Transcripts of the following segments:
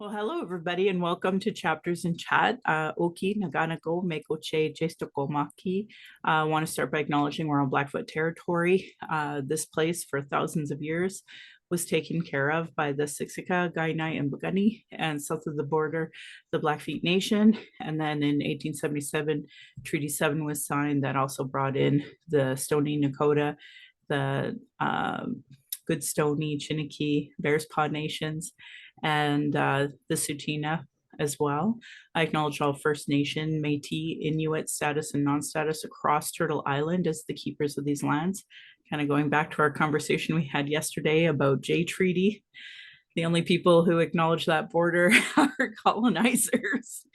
Well, hello everybody, and welcome to Chapters in Chat. Oki Naganago Mekoche Jestokomaki. I want to start by acknowledging we're on Blackfoot territory. This place for thousands of years was taken care of by the Siksika, Kainai, and Piikani, and south of the border, the Blackfeet Nation. And then in 1877, Treaty 7 was signed that also brought in the Stoney Nakoda, the Goodstoney, Chiniki, Bears Paw Nations, and the Tsuut'ina as well. I acknowledge all First Nation, Métis, Inuit status and non-status across Turtle Island as the keepers of these lands. Kind of going back to our conversation we had yesterday about Jay Treaty. The only people who acknowledge that border are colonizers.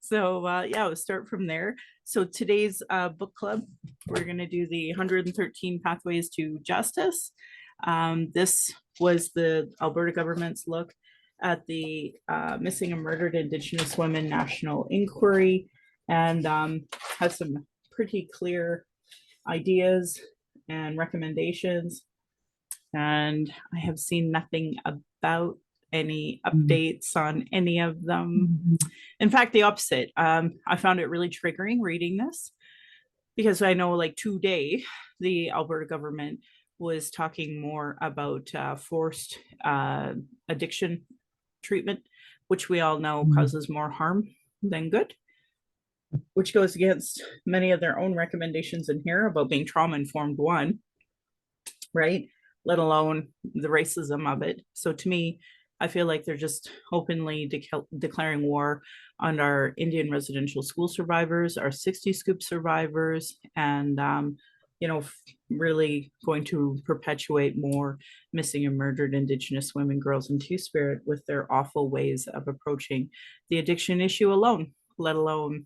So yeah, we'll start from there. So today's book club, we're going to do the 113 Pathways to Justice. This was the Alberta government's look at the Missing and Murdered Indigenous Women National Inquiry, and has some pretty clear ideas and recommendations. And I have seen nothing about any updates on any of them. In fact, the opposite. I found it really triggering reading this because I know, like, today the Alberta government was talking more about forced addiction treatment, which we all know causes more harm than good, which goes against many of their own recommendations in here about being trauma-informed, one, right? Let alone the racism of it. So to me, I feel like they're just openly declaring war on our Indian residential school survivors, our 60 Scoop survivors, and really going to perpetuate more missing and murdered Indigenous women, girls, and Two-Spirit with their awful ways of approaching the addiction issue alone, let alone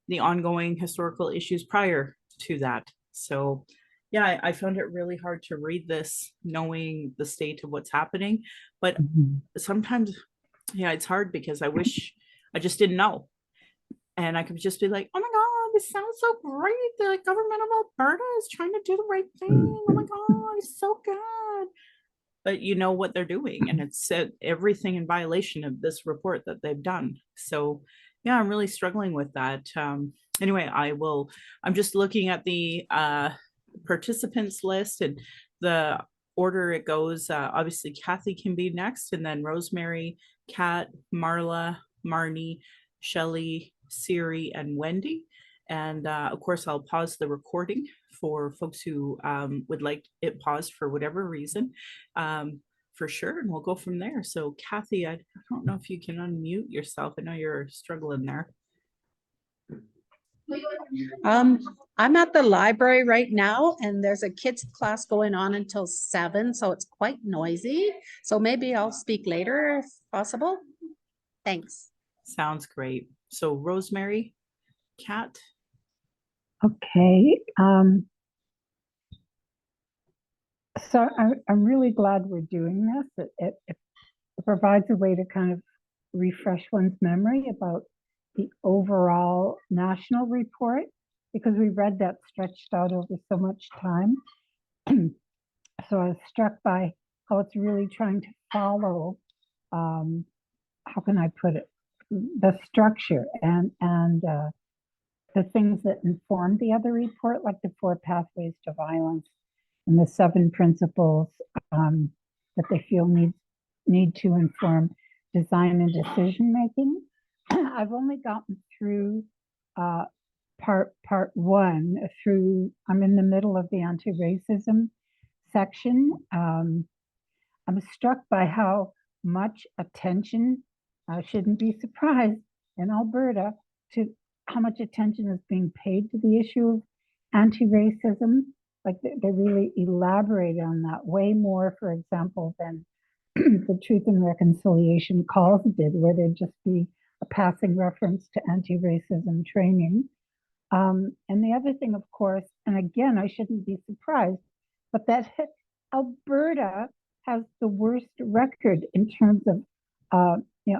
the ongoing historical issues prior to that. So yeah, I found it really hard to read this knowing the state of what's happening. But sometimes, yeah, it's hard because I wish I just didn't know. And I could just be like, oh my God, this sounds so great. The government of Alberta is trying to do the right thing. Oh my God, it's so good. But you know what they're doing. And it's everything in violation of this report that they've done. So yeah, I'm really struggling with that. Anyway, I'm just looking at the participants list and the order it goes. Obviously, Kathy can be next, and then Rosemary, Kat, Marla, Marnie, Shelley, Siri, and Wendy. And of course, I'll pause the recording for folks who would like it paused for whatever reason, for sure, and we'll go from there. So Kathy, I don't know if you can unmute yourself. I know you're struggling there. I'm at the library right now, and there's a kids class going on until 7, so it's quite noisy. So maybe I'll speak later if possible. Thanks. Sounds great. So Rosemary, Kat. Okay. So I'm really glad we're doing this. It provides a way to kind of refresh one's memory about the overall national report, because we read that stretched out over so much time. So I was struck by how it's really trying to follow, how can I put it, the structure and the things that inform the other report, like the 4 pathways to violence and the 7 principles that they feel need to inform design and decision making. I've only gotten through part 1 through, I'm in the middle of the anti-racism section. I'm struck by how much attention, I shouldn't be surprised in Alberta, to how much attention is being paid to the issue of anti-racism. Like they really elaborate on that way more, for example, than the Truth and Reconciliation calls did, where there'd just be a passing reference to anti-racism training. And the other thing, of course, and again, I shouldn't be surprised, but that Alberta has the worst record in terms of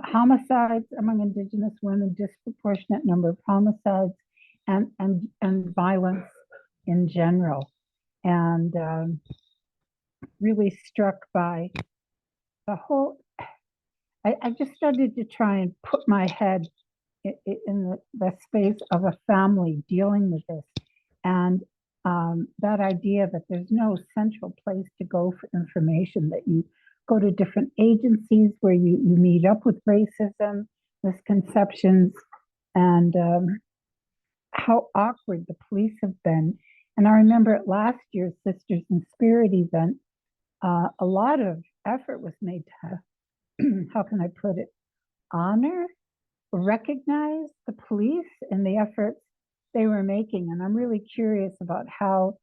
homicides among Indigenous women, disproportionate number of homicides, and violence in general. And really struck by the whole I just started to try and put my head in the space of a family dealing with this. And that idea that there's no central place to go for information, that you go to different agencies where you meet up with racism, misconceptions, and how awkward the police have been. And I remember at last year's Sisters in Spirit event, a lot of effort was made to, how can I put it, honor, recognize the police and the efforts they were making. And I'm really curious about how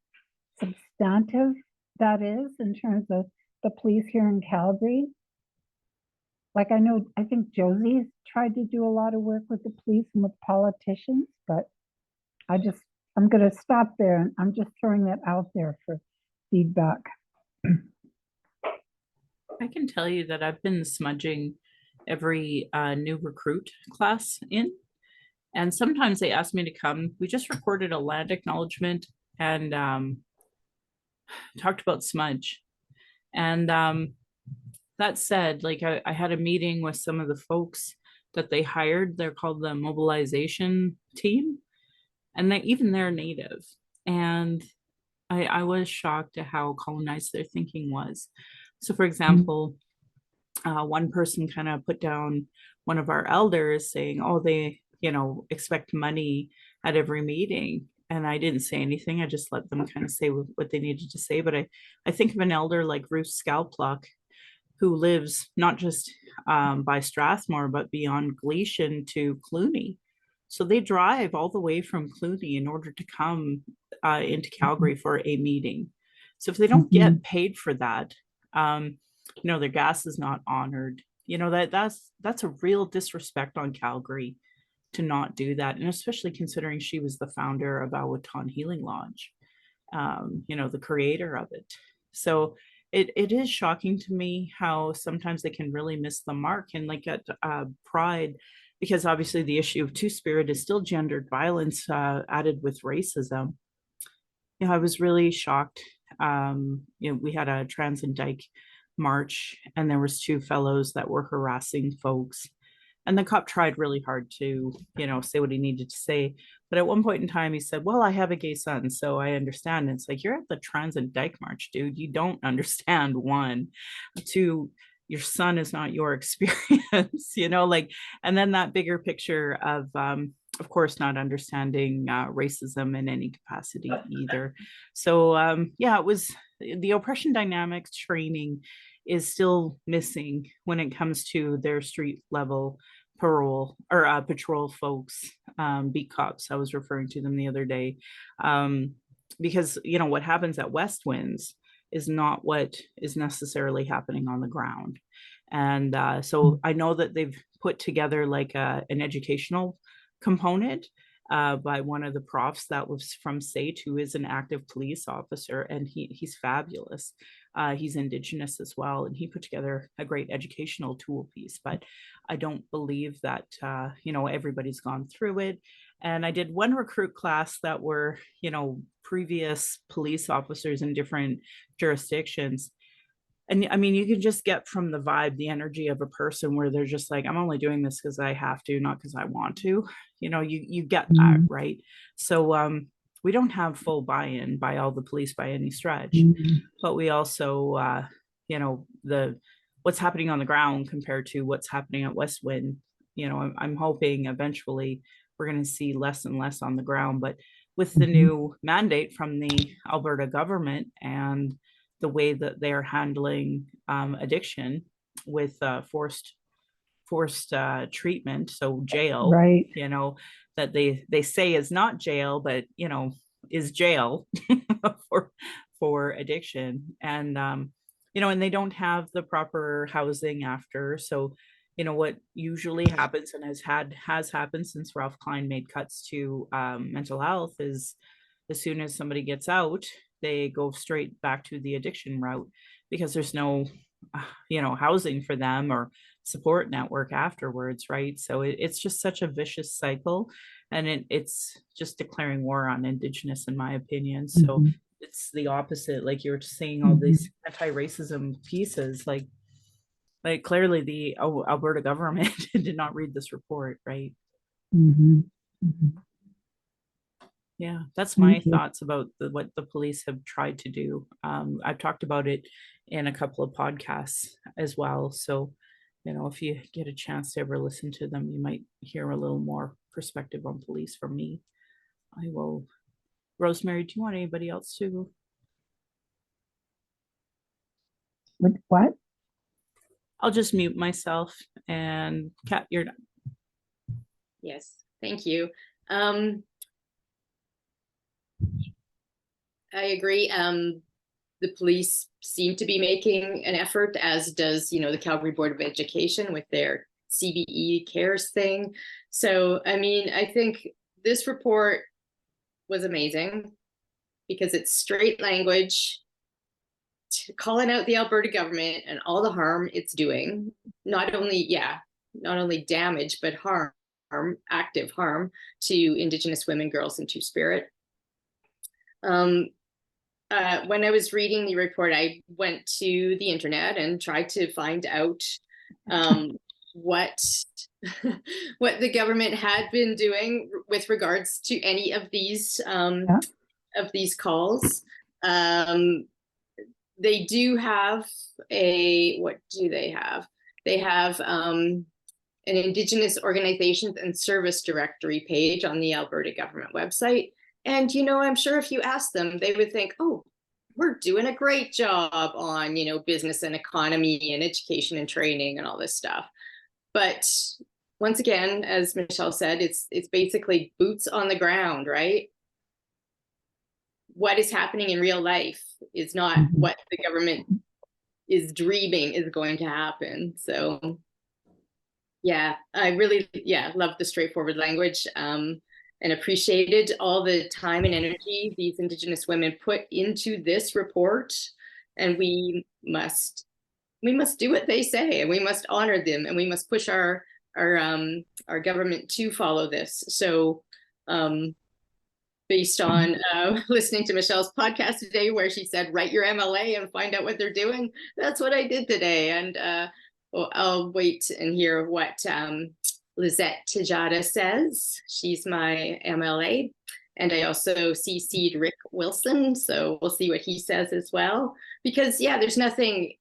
substantive that is in terms of the police here in Calgary. Like I think Josie's tried to do a lot of work with the police and with politicians, but I'm going to stop there, and I'm just throwing that out there for feedback. I can tell you that I've been smudging every new recruit class in, and sometimes they ask me to come. We just recorded a land acknowledgement and talked about smudge. And that said, like I had a meeting with some of the folks that they hired. They're called the mobilization team, and they're native. And I was shocked at how colonized their thinking was. So, for example, one person kind of put down one of our elders saying, oh, they, expect money at every meeting. And I didn't say anything. I just let them kind of say what they needed to say. But I think of an elder like Ruth Scalpluck, who lives not just by Strathmore, but beyond Gleason to Cluny. So they drive all the way from Cluny in order to come into Calgary for a meeting. So if they don't get paid for that, their gas is not honored. That's a real disrespect on Calgary to not do that. And especially considering she was the founder of Awaton Healing Lodge, the creator of it. So it is shocking to me how sometimes they can really miss the mark. And like at Pride, because obviously the issue of Two-Spirit is still gendered violence added with racism. I was really shocked. We had a Trans and Dyke march, and there was two fellows that were harassing folks. And the cop tried really hard to, say what he needed to say. But at one point in time, he said, well, I have a gay son, so I understand. And it's like, you're at the Trans and Dyke march, dude. You don't understand. One. Two, your son is not your experience, and then that bigger picture of course, not understanding racism in any capacity either. So, it was the oppression dynamics training is still missing when it comes to their street level parole or patrol folks, beat cops. I was referring to them the other day, because what happens at West Winds is not what is necessarily happening on the ground. And so I know that they've put together like an educational component by one of the profs that was from SAIT, who is an active police officer, and he's fabulous. He's Indigenous as well, and he put together a great educational tool piece. But I don't believe that everybody's gone through it. And I did one recruit class that were previous police officers in different jurisdictions. And I mean, you can just get from the vibe, the energy of a person where they're just like, I'm only doing this because I have to, not because I want to. You get that, right? So we don't have full buy-in by all the police by any stretch, but we also, what's happening on the ground compared to what's happening at West Wind. I'm hoping eventually we're going to see less and less on the ground, but with the new mandate from the Alberta government and the way that they're handling addiction with forced treatment, so jail, right? That they say is not jail, but is jail for addiction, and and they don't have the proper housing after. So what usually happens, and has happened since Ralph Klein made cuts to mental health, is as soon as somebody gets out, they go straight back to the addiction route because there's no housing for them or support network afterwards, right? So it's just such a vicious cycle, and it's just declaring war on Indigenous, in my opinion. So it's the opposite. Like you're seeing all these anti-racism pieces, like Like clearly the Alberta government did not read this report, right? Mhm. Mhm. Yeah, that's my Thank you. thoughts about what the police have tried to do. I've talked about it in a couple of podcasts as well. So, if you get a chance to ever listen to them, you might hear a little more perspective on police from me. I will. Rosemary, do you want anybody else to? What? I'll just mute myself, and Kat, you're done. Yes, thank you. I agree. The police seem to be making an effort, as does, the Calgary Board of Education with their CBE cares thing. So, I mean, I think this report was amazing because it's straight language, calling out the Alberta government and all the harm it's doing. Not only damage, but harm, active harm to Indigenous women, girls, and Two-Spirit. When I was reading the report, I went to the internet and tried to find out what what the government had been doing with regards to any of these calls. They do have what do they have? They have an Indigenous Organizations and Service Directory page on the Alberta government website. And, I'm sure if you ask them, they would think, oh, we're doing a great job on, business and economy and education and training and all this stuff. But once again, as Michelle said, it's basically boots on the ground, right? What is happening in real life is not what the government is dreaming is going to happen. So yeah, I really, love the straightforward language. And appreciated all the time and energy these Indigenous women put into this report. And we must do what they say, and we must honor them, and we must push our government to follow this. So, based on listening to Michelle's podcast today, where she said, write your MLA and find out what they're doing, that's what I did today. And I'll wait and hear what Lizette Tejada says. She's my MLA. And I also CC'd Rick Wilson. So we'll see what he says as well. Because there's nothing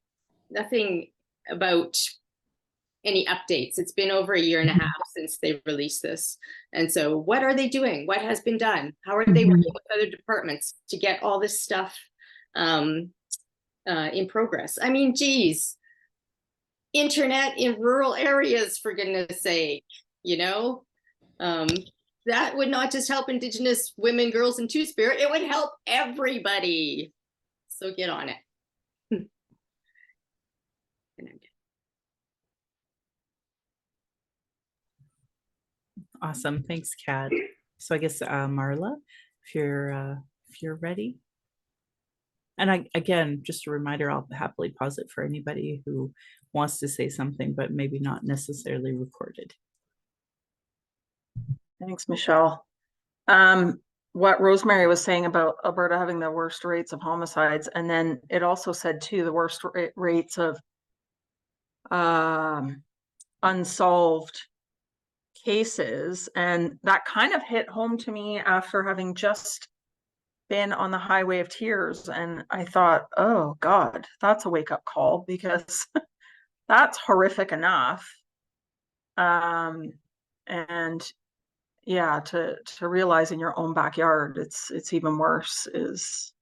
about any updates. It's been over a year and a half since they released this. And so what are they doing? What has been done? How are they working with other departments to get all this stuff in progress? I mean, geez, internet in rural areas, for goodness sake, that would not just help Indigenous women, girls, and Two-Spirit, it would help everybody. So get on it. Awesome. Thanks, Kat. So I guess Marla, if you're ready. And again, just a reminder, I'll happily pause it for anybody who wants to say something, but maybe not necessarily recorded. Thanks, Michelle. What Rosemary was saying about Alberta having the worst rates of homicides, and then it also said too the worst rates of unsolved cases, and that kind of hit home to me after having just been on the Highway of Tears, and I thought, oh God, that's a wake-up call, because that's horrific enough. And yeah, to realize in your own backyard it's even worse is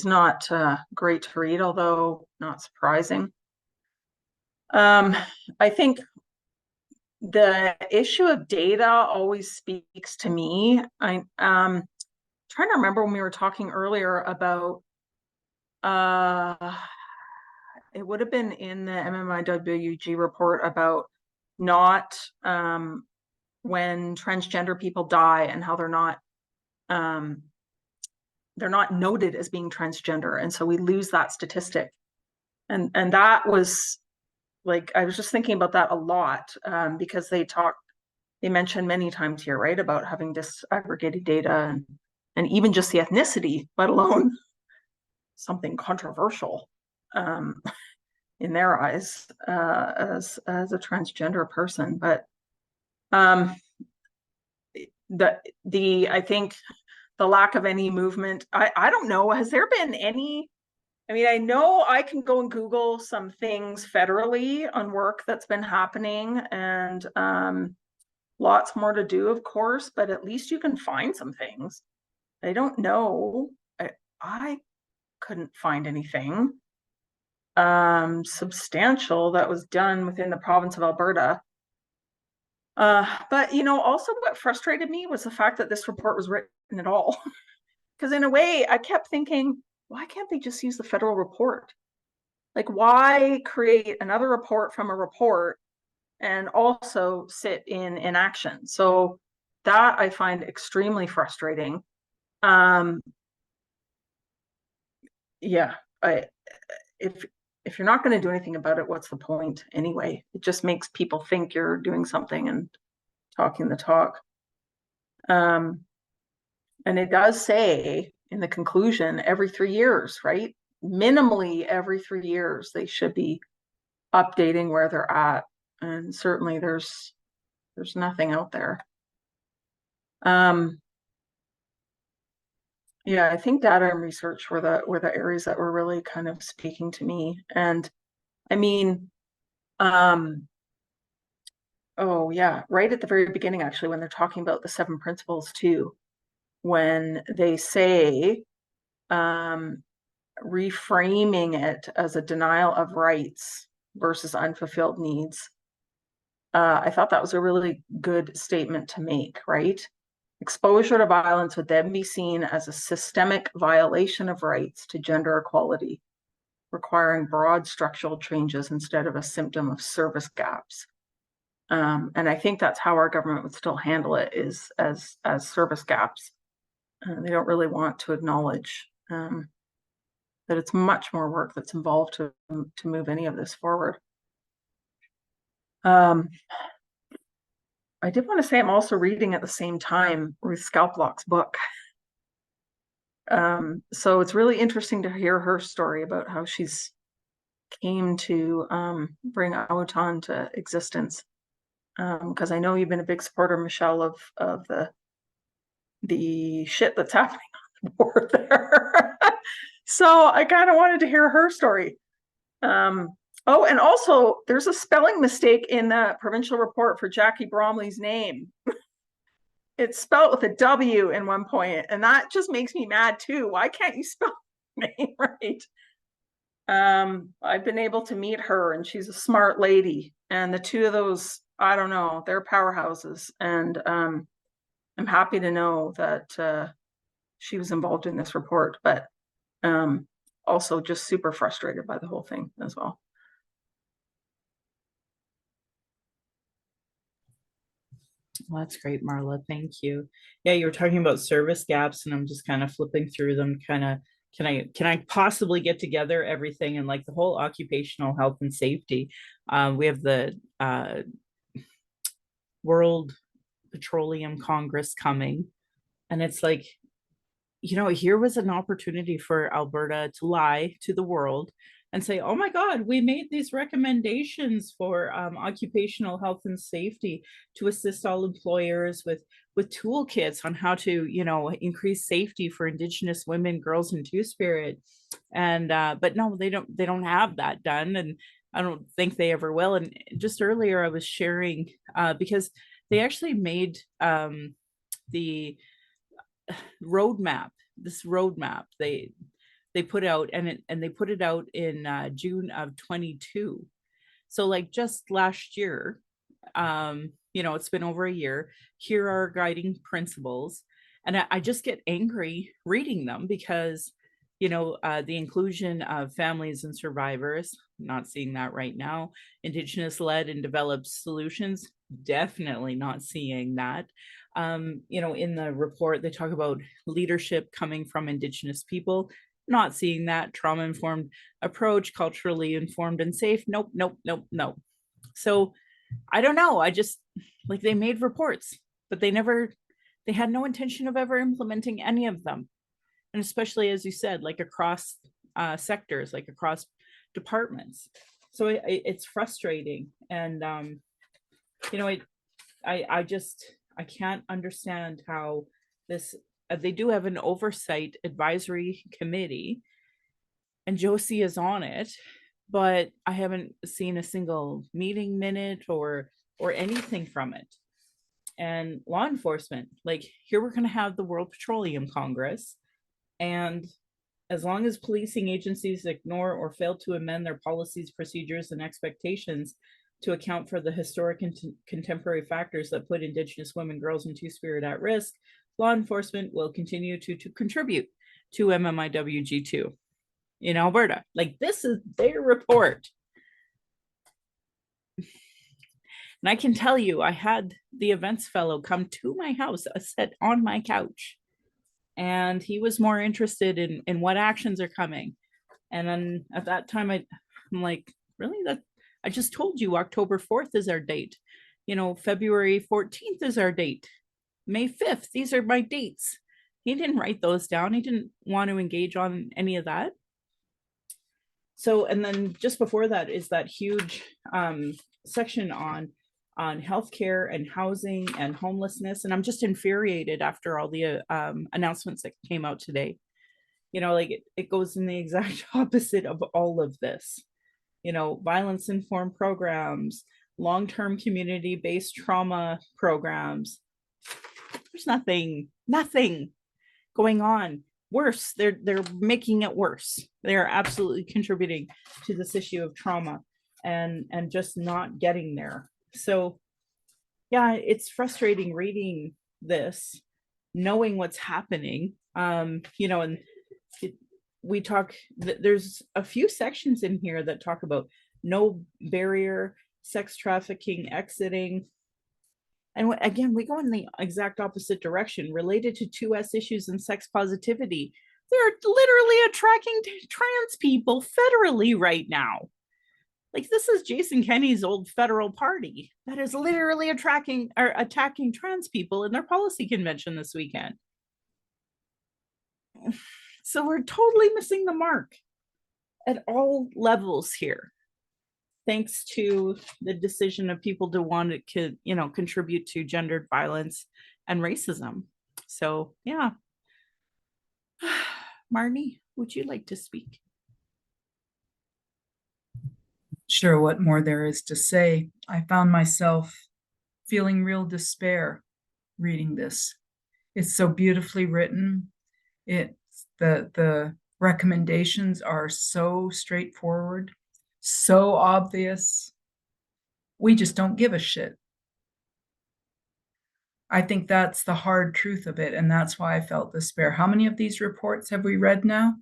not great to read, although not surprising. I think the issue of data always speaks to me. I'm trying to remember when we were talking earlier about it would have been in the MMIWG report about not when transgender people die and how they're not noted as being transgender, and so we lose that statistic. And that was like, I was just thinking about that a lot, because they mentioned many times here, right, about having disaggregated data and even just the ethnicity, let alone something controversial. in their eyes, as a transgender person. But I think the lack of any movement, I don't know, has there been any, I mean, I know I can go and Google some things federally on work that's been happening, and lots more to do, of course, but at least you can find some things. I don't know. I couldn't find anything substantial that was done within the province of Alberta. But, you know, also what frustrated me was the fact that this report was written at all. Because in a way, I kept thinking, why can't they just use the federal report? Like, why create another report from a report and also sit in inaction? So that I find extremely frustrating. Yeah, if you're not going to do anything about it, what's the point anyway? It just makes people think you're doing something and talking the talk. And it does say in the conclusion, every 3 years, right? Minimally every 3 years, they should be updating where they're at. And certainly there's nothing out there. Yeah, I think data and research were the areas that were really kind of speaking to me. And I mean, oh yeah, right at the very beginning, actually, when they're talking about the 7 principles too, when they say, reframing it as a denial of rights versus unfulfilled needs. I thought that was a really good statement to make, right? Exposure to violence would then be seen as a systemic violation of rights to gender equality, requiring broad structural changes instead of a symptom of service gaps. And I think that's how our government would still handle it, is as service gaps. They don't really want to acknowledge that it's much more work that's involved to move any of this forward. I did want to say I'm also reading at the same time Ruth Scalplock's book. So it's really interesting to hear her story about how she's came to bring Autan to existence. Because I know you've been a big supporter, Michelle, of the shit that's happening on the board there. So I kind of wanted to hear her story. Oh, and also there's a spelling mistake in the provincial report for Jackie Bromley's name. It's spelled with a W in one point, and that just makes me mad too. Why can't you spell her name right? I've been able to meet her, and she's a smart lady, and the two of those, I don't know, they're powerhouses, and I'm happy to know that she was involved in this report, but also just super frustrated by the whole thing as well. Well, that's great, Marla. Thank you. Yeah, you were talking about service gaps, and I'm just kind of flipping through them. Kind of, can I possibly get together everything, and like the whole occupational health and safety? We have the World Petroleum Congress coming, and it's like, you know, here was an opportunity for Alberta to lie to the world and say, oh my God, we made these recommendations for occupational health and safety to assist all employers with toolkits on how to, you know, increase safety for Indigenous women, girls, and Two-Spirit. And but no, they don't have that done, and I don't think they ever will. And just earlier I was sharing because they actually made the this roadmap they put out, and they put it out in June of 22. So like just last year, you know, it's been over a year. Here are guiding principles, and I just get angry reading them because, you know, the inclusion of families and survivors, not seeing that right now. Indigenous led and developed solutions, definitely not seeing that. You know, in the report, they talk about leadership coming from Indigenous people, not seeing that. Trauma informed approach, culturally informed and safe. Nope, nope, nope, nope. So I don't know. I just, like, they made reports, but they had no intention of ever implementing any of them. And especially, as you said, like across sectors, like across departments. so it's frustrating. And, you know, I can't understand how this, they do have an oversight advisory committee and Josie is on it, but I haven't seen a single meeting minute or anything from it. And law enforcement, like, here we're going to have the World Petroleum Congress, and as long as policing agencies ignore or fail to amend their policies, procedures, and expectations to account for the historic and contemporary factors that put Indigenous women, girls, and Two-Spirit at risk, law enforcement will continue to contribute to MMIWG2 in Alberta. Like, this is their report. And I can tell you, I had the events fellow come to my house, sit on my couch, and he was more interested in what actions are coming. And then at that time, I'm like, really? I just told you October 4th is our date. You know, February 14th is our date. May 5th, these are my dates. He didn't write those down. He didn't want to engage on any of that. So, and then just before that is that huge section on healthcare and housing and homelessness. And I'm just infuriated after all the announcements that came out today. You know, like it goes in the exact opposite of all of this. You know, violence-informed programs, long-term community-based trauma programs. There's nothing going on. Worse, they're making it worse. They're absolutely contributing to this issue of trauma and just not getting there. So yeah, it's frustrating reading this, knowing what's happening. You know, and we talk, there's a few sections in here that talk about no barrier, sex trafficking, exiting. And again, we go in the exact opposite direction related to 2S issues and sex positivity. They're literally attracting trans people federally right now. Like, this is Jason Kenney's old federal party that is literally attacking trans people in their policy convention this weekend. So we're totally missing the mark at all levels here, thanks to the decision of people to want to, you know, contribute to gendered violence and racism. So yeah. Marnie, would you like to speak? Sure, what more there is to say. I found myself feeling real despair reading this. It's so beautifully written. It's the recommendations are so straightforward, so obvious. We just don't give a shit. I think that's the hard truth of it, and that's why I felt despair. How many of these reports have we read now?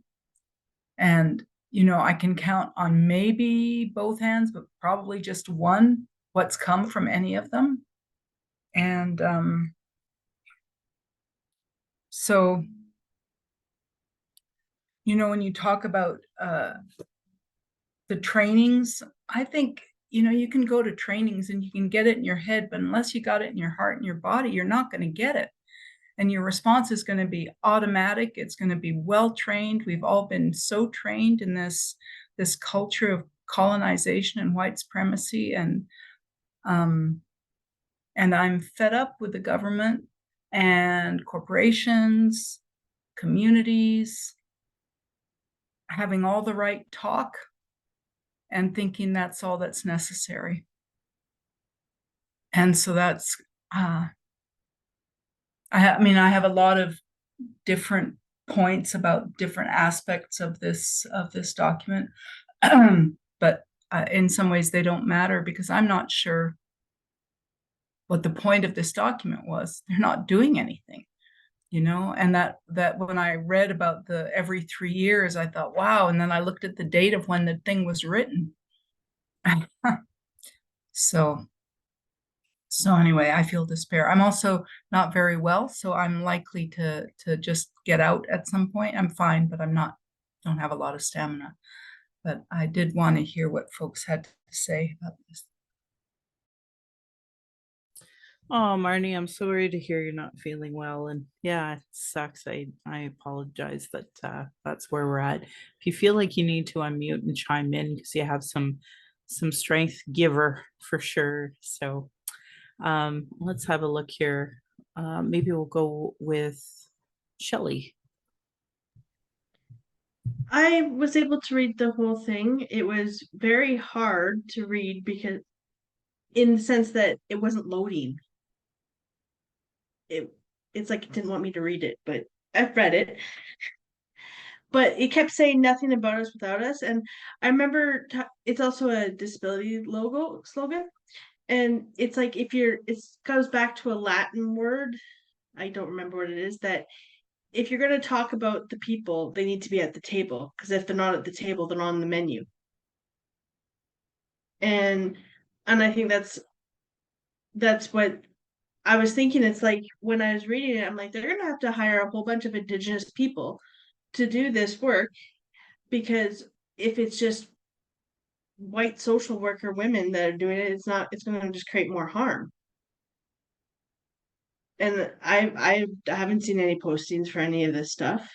And you know, I can count on maybe both hands, but probably just one, what's come from any of them. And so, you know, when you talk about the trainings, I think, you know, you can go to trainings and you can get it in your head, but unless you got it in your heart and your body, you're not going to get it. And your response is going to be automatic. It's going to be well trained. We've all been so trained in this culture of colonization and white supremacy, and I'm fed up with the government and corporations, communities having all the right talk and thinking that's all that's necessary. And so that's I mean, I have a lot of different points about different aspects of this document, but in some ways they don't matter because I'm not sure what the point of this document was. They're not doing anything, you know. And that when I read about the every 3 years, I thought, wow. And then I looked at the date of when the thing was written. So anyway, I feel despair. I'm also not very well, so I'm likely to just get out at some point. I'm fine, but don't have a lot of stamina. But I did want to hear what folks had to say about this. Oh, Marnie, I'm sorry to hear you're not feeling well. And yeah, it sucks. I apologize that that's where we're at. If you feel like you need to unmute and chime in because you have some some strength giver for sure. So let's have a look here. Maybe we'll go with Shelley. I was able to read the whole thing. It was very hard to read because, in the sense that it wasn't loading. It's like it didn't want me to read it, but I've read it. But it kept saying nothing about us without us, and I remember it's also a disability logo slogan, and it's like if you're, it goes back to a Latin word. I don't remember what it is, that if you're going to talk about the people, they need to be at the table, because if they're not at the table, they're not on the menu. And I think that's what I was thinking. It's like when I was reading it, I'm like, they're going to have to hire a whole bunch of Indigenous people to do this work, because if it's just white social worker women that are doing it, it's going to just create more harm. And I haven't seen any postings for any of this stuff.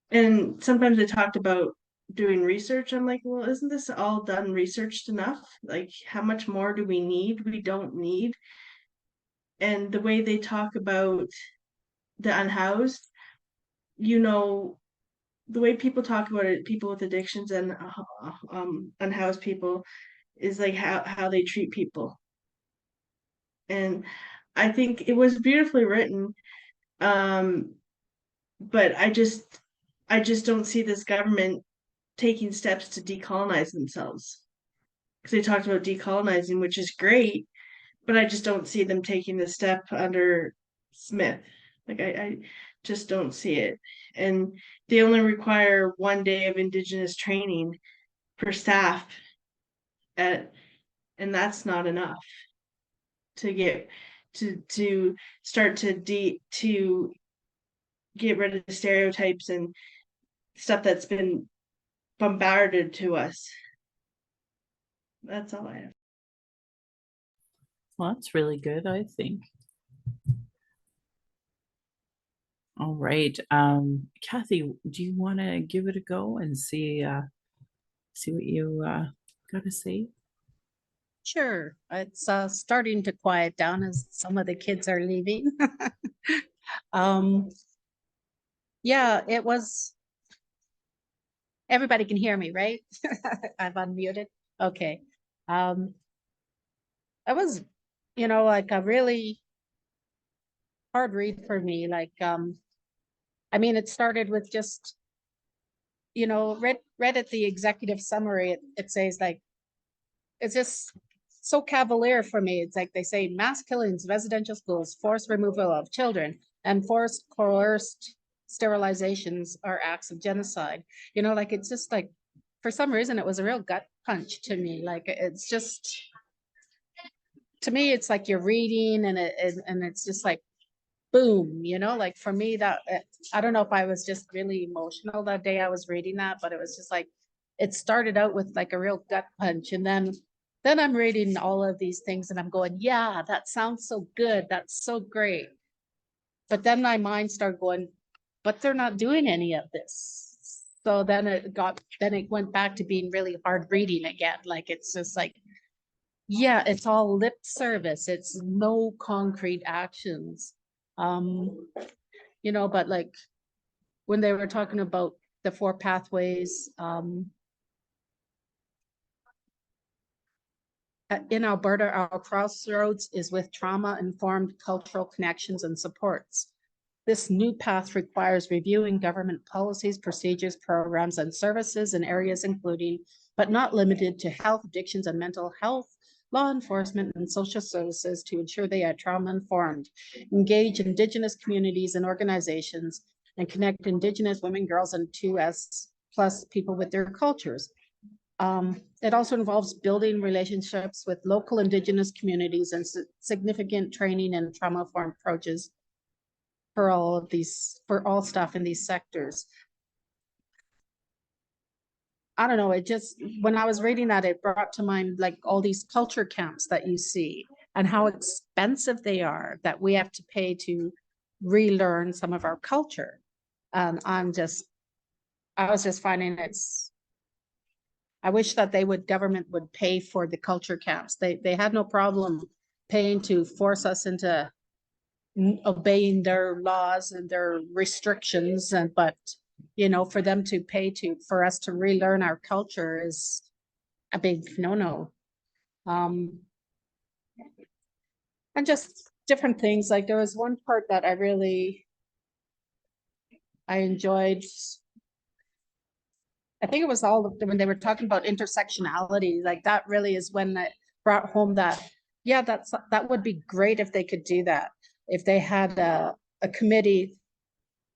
And sometimes they talked about doing research. I'm like, well, isn't this all done researched enough? Like, how much more do we need? We don't need. And the way they talk about the unhoused, the way people talk about it, people with addictions and unhoused people, is like how they treat people. And I think it was beautifully written. But I just don't see this government taking steps to decolonize themselves. Because they talked about decolonizing, which is great, but I just don't see them taking the step under Smith. Like I just don't see it. And they only require 1 day of Indigenous training for staff, and that's not enough to get to start to get rid of the stereotypes and stuff that's been bombarded to us. That's all I have. Well, that's really good, I think. All right. Kathy, do you want to give it a go and see what you got to say? Sure, it's starting to quiet down as some of the kids are leaving. Yeah, it was. Everybody can hear me, right? I've unmuted. Okay. It was, like a really hard read for me. Like, I mean, it started with just, read at the executive summary. It says like, it's just so cavalier for me. It's like they say mass killings, residential schools, forced removal of children, and forced coerced sterilizations are acts of genocide. Like it's just like, for some reason, it was a real gut punch to me. Like it's just, to me, it's like you're reading and it's just like, boom, like for me that, I don't know if I was just really emotional that day I was reading that, but it was just like, it started out with like a real gut punch. And then I'm reading all of these things and I'm going, yeah, that sounds so good. That's so great. But then my mind started going, but they're not doing any of this. So then it went back to being really hard reading again. Like, it's just like, yeah, it's all lip service. It's no concrete actions. But like when they were talking about the 4 pathways, in Alberta, our crossroads is with trauma-informed cultural connections and supports. This new path requires reviewing government policies, procedures, programs, and services in areas including, but not limited to, health, addictions, and mental health, law enforcement, and social services to ensure they are trauma-informed, engage Indigenous communities and organizations, and connect Indigenous women, girls, and 2S+ people with their cultures. It also involves building relationships with local Indigenous communities and significant training and trauma-informed approaches for all staff in these sectors. I don't know, it just, when I was reading that, it brought to mind like all these culture camps that you see and how expensive they are, that we have to pay to relearn some of our culture. I was just finding it's I wish that government would pay for the culture camps. They had no problem paying to force us into obeying their laws and their restrictions, and but you know, for them to pay for us to relearn our culture is a big no-no. And just different things. Like there was one part that I enjoyed. I think it was when they were talking about intersectionality, like that really is when I brought home that, yeah, that would be great if they could do that. If they had a committee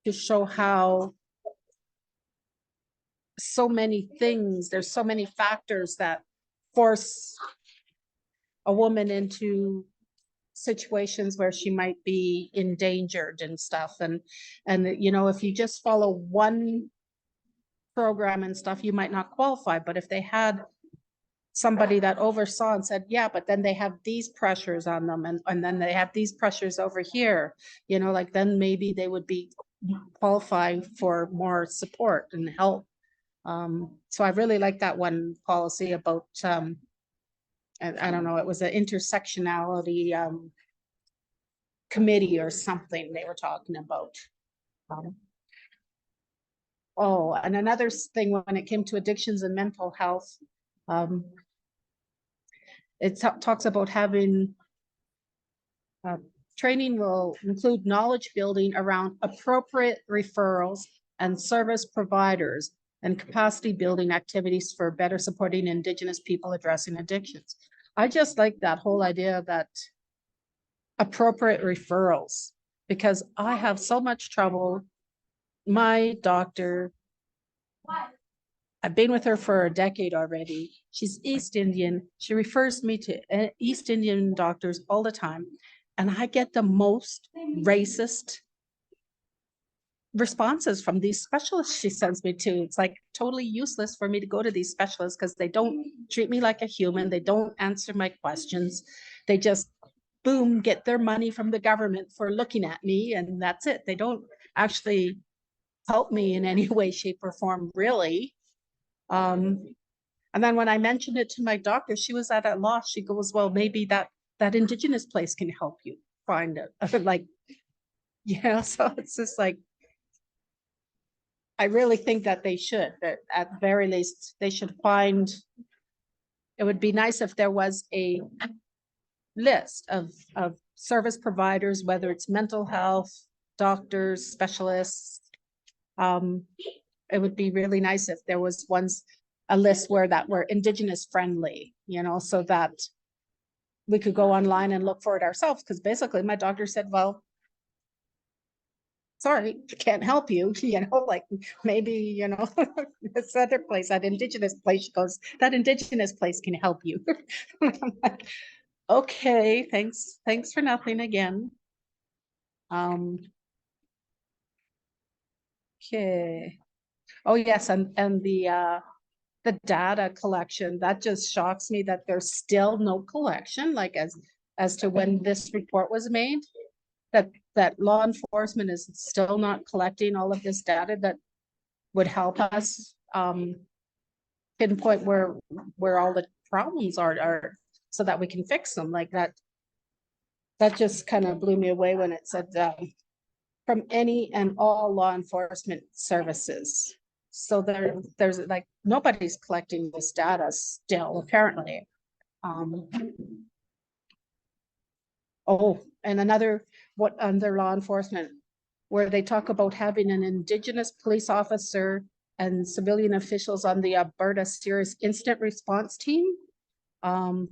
to show how so many things, there's so many factors that force a woman into situations where she might be endangered and stuff. And you know, if you just follow one program and stuff, you might not qualify. But if they had somebody that oversaw and said, yeah, but then they have these pressures on them, and then they have these pressures over here, you know, like then maybe they would be qualifying for more support and help. So I really like that one policy about I don't know, it was an intersectionality committee or something they were talking about. Oh, and another thing when it came to addictions and mental health, it talks about having training will include knowledge building around appropriate referrals and service providers and capacity building activities for better supporting Indigenous people addressing addictions. I just like that whole idea that appropriate referrals, because I have so much trouble. My doctor, I've been with her for a decade already. She's East Indian. She refers me to East Indian doctors all the time. And I get the most racist responses from these specialists she sends me to. It's like totally useless for me to go to these specialists because they don't treat me like a human. They don't answer my questions. They just, boom, get their money from the government for looking at me, and that's it. They don't actually help me in any way, shape, or form, really. And then when I mentioned it to my doctor, she was at a loss. She goes, well, maybe that Indigenous place can help you find it. Like, yeah, so it's just like, I really think that they should, that at the very least, they should find, it would be nice if there was a list of service providers, whether it's mental health, doctors, specialists. It would be really nice if there was a list that were Indigenous friendly, you know, so that we could go online and look for it ourselves. Because basically my doctor said, well, sorry, can't help you, you know, like maybe, you know, this other place, that Indigenous place, she goes, that Indigenous place can help you. I'm like, okay, thanks for nothing again. Okay. Oh yes, and the data collection, that just shocks me that there's still no collection, like as to when this report was made, that law enforcement is still not collecting all of this data that would help us pinpoint where all the problems are so that we can fix them. Like that just kind of blew me away when it said from any and all law enforcement services. So there's like, nobody's collecting this data still, apparently. Oh, and another, what under law enforcement, where they talk about having an Indigenous police officer and civilian officials on the Alberta Serious Incident Response Team. And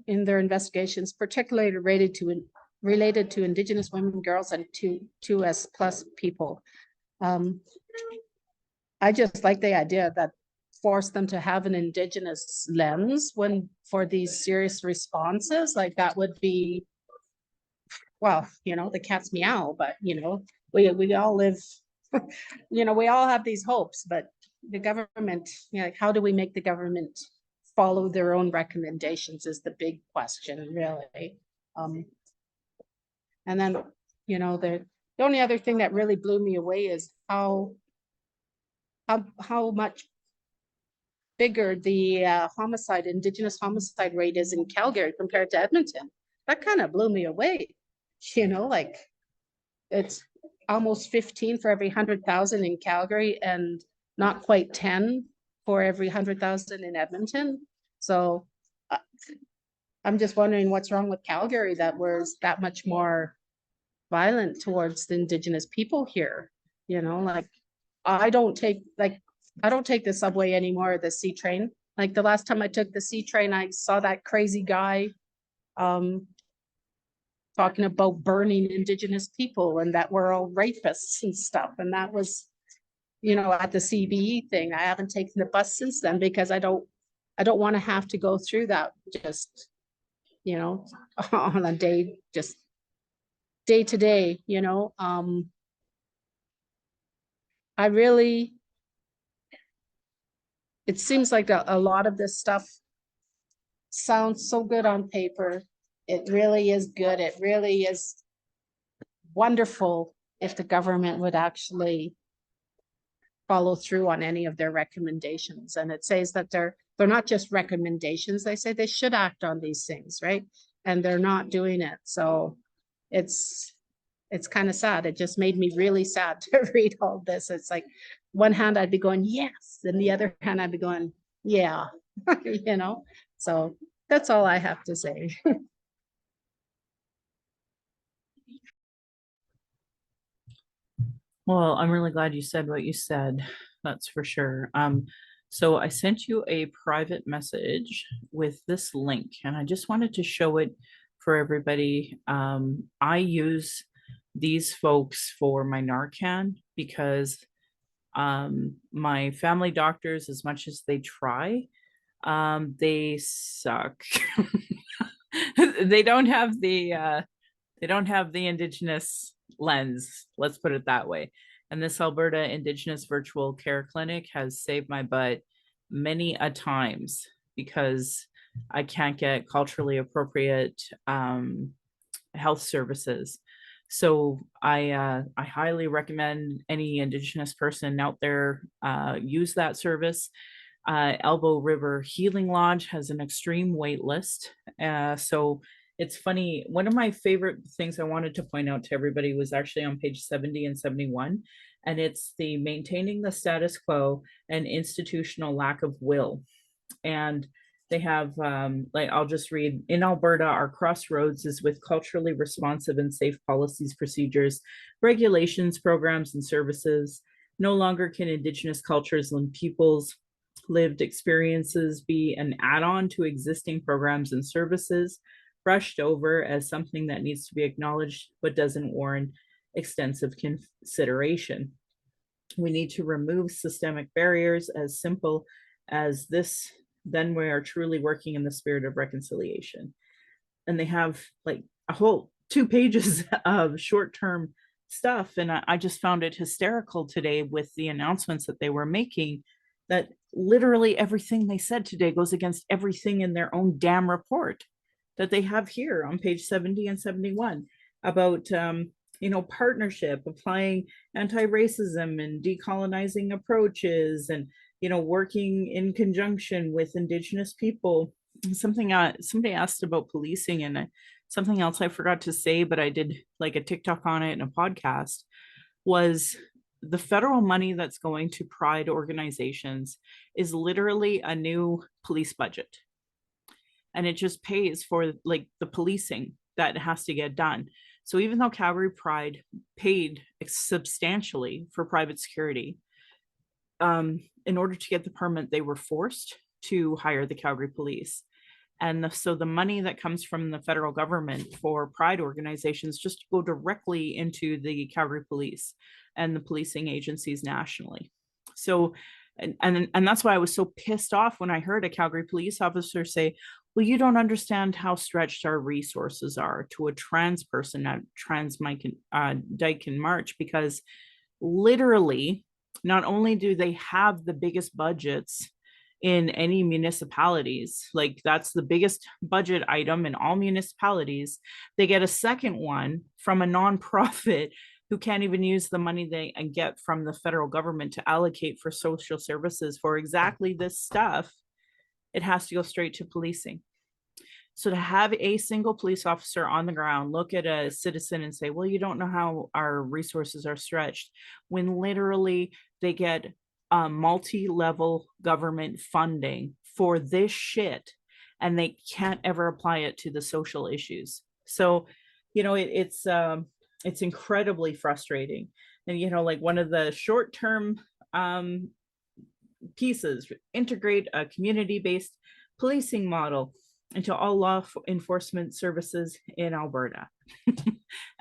in their investigations, particularly related to Indigenous women, girls, and 2S+ people. I just like the idea that force them to have an Indigenous lens for these serious responses. Like that would be, well, you know, the cat's meow, but you know, we all live, you know, we all have these hopes, but the government, you know, like how do we make the government follow their own recommendations is the big question, really. And then, you know, the only other thing that really blew me away is how much bigger the Indigenous homicide rate is in Calgary compared to Edmonton. That kind of blew me away. You know, like it's almost 15 for every 100,000 in Calgary and not quite 10 for every 100,000 in Edmonton. So I'm just wondering what's wrong with Calgary that we're that much more violent towards the Indigenous people here. You know, like I don't take the subway anymore, the C train. Like the last time I took the C train, I saw that crazy guy talking about burning Indigenous people and that we're all rapists and stuff. And that was, you know, at the CBE thing. I haven't taken the bus since then because I don't want to have to go through that just, you know, on a day to day, you know. It seems like a lot of this stuff sounds so good on paper. It really is good. It really is wonderful if the government would actually follow through on any of their recommendations. And it says that they're not just recommendations. They say they should act on these things, right? And they're not doing it. So it's kind of sad. It just made me really sad to read all this. It's like one hand I'd be going, yes. And the other hand I'd be going, yeah, you know? So that's all I have to say. Well, I'm really glad you said what you said. That's for sure. So I sent you a private message with this link, and I just wanted to show it for everybody. I use these folks for my Narcan because my family doctors, as much as they try, they suck. They don't have the Indigenous lens, let's put it that way. And this Alberta Indigenous Virtual Care Clinic has saved my butt many a times because I can't get culturally appropriate health services. So I highly recommend any Indigenous person out there use that service. Elbow River Healing Lodge has an extreme wait list. So it's funny. One of my favorite things I wanted to point out to everybody was actually on page 70 and 71. And it's the maintaining the status quo and institutional lack of will. And they have, like, I'll just read, in Alberta, our crossroads is with culturally responsive and safe policies, procedures, regulations, programs, and services. No longer can Indigenous cultures and peoples' lived experiences be an add-on to existing programs and services, brushed over as something that needs to be acknowledged but doesn't warrant extensive consideration. We need to remove systemic barriers as simple as this, then we are truly working in the spirit of reconciliation. And they have like a whole 2 pages of short-term stuff. And I just found it hysterical today with the announcements that they were making, that literally everything they said today goes against everything in their own damn report that they have here on page 70 and 71 about, partnership, applying anti-racism and decolonizing approaches, and, working in conjunction with Indigenous people. Something somebody asked about policing, and something else I forgot to say, but I did like a TikTok on it and a podcast, was the federal money that's going to Pride organizations is literally a new police budget. And it just pays for like the policing that has to get done. So even though Calgary Pride paid substantially for private security, in order to get the permit, they were forced to hire the Calgary police. And so the money that comes from the federal government for Pride organizations just go directly into the Calgary police and the policing agencies nationally. So, and that's why I was so pissed off when I heard a Calgary police officer say, well, you don't understand how stretched our resources are to a trans person at Dyke and March, because literally, not only do they have the biggest budgets in any municipalities, like that's the biggest budget item in all municipalities, they get a second one from a nonprofit who can't even use the money they get from the federal government to allocate for social services for exactly this stuff. It has to go straight to policing. So to have a single police officer on the ground look at a citizen and say, well, you don't know how our resources are stretched, when literally they get multi-level government funding for this shit and they can't ever apply it to the social issues. So, you know, it's incredibly frustrating. And, you know, like one of the short-term pieces, integrate a community-based policing model into all law enforcement services in Alberta.